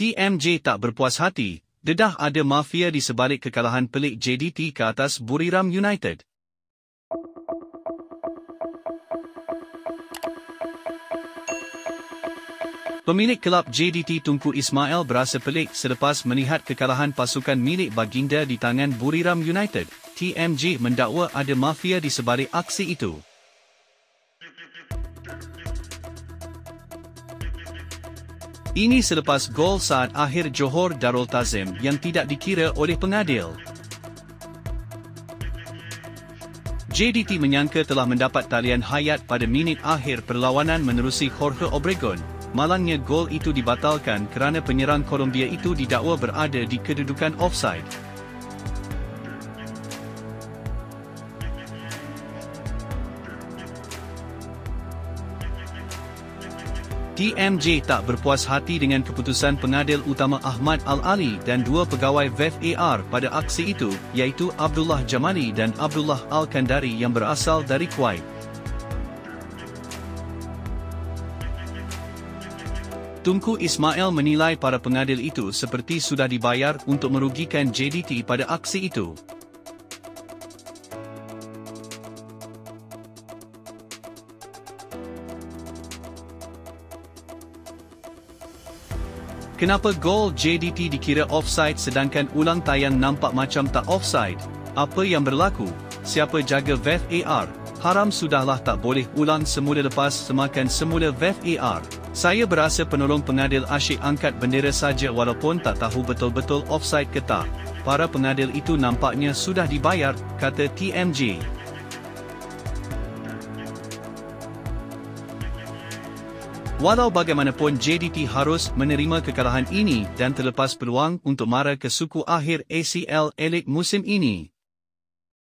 TMJ tak berpuas hati, dedah ada mafia di sebalik kekalahan pelik JDT ke atas Buriram United. Pemilik kelab JDT Tunku Ismail berasa pelik selepas melihat kekalahan pasukan milik baginda di tangan Buriram United. TMJ mendakwa ada mafia di sebalik aksi itu. Ini selepas gol saat akhir Johor Darul Tazim yang tidak dikira oleh pengadil. JDT menyangka telah mendapat talian hayat pada minit akhir perlawanan menerusi Jorge Obregon. Malangnya gol itu dibatalkan kerana penyerang Colombia itu didakwa berada di kedudukan offside. TMJ tak berpuas hati dengan keputusan pengadil utama Ahmad Al-Ali dan dua pegawai VAR pada aksi itu, iaitu Abdullah Jamali dan Abdullah Al-Kandari yang berasal dari Kuwait. Tunku Ismail menilai para pengadil itu seperti sudah dibayar untuk merugikan JDT pada aksi itu. Kenapa gol JDT dikira offside sedangkan ulang tayang nampak macam tak offside? Apa yang berlaku? Siapa jaga VAR? Haram sudahlah, tak boleh ulang semula lepas semakan semula VAR. Saya berasa penolong pengadil asyik angkat bendera saja walaupun tak tahu betul-betul offside ke tak. Para pengadil itu nampaknya sudah dibayar, kata TMJ. Walau bagaimanapun JDT harus menerima kekalahan ini dan terlepas peluang untuk mara ke suku akhir ACL Elite musim ini.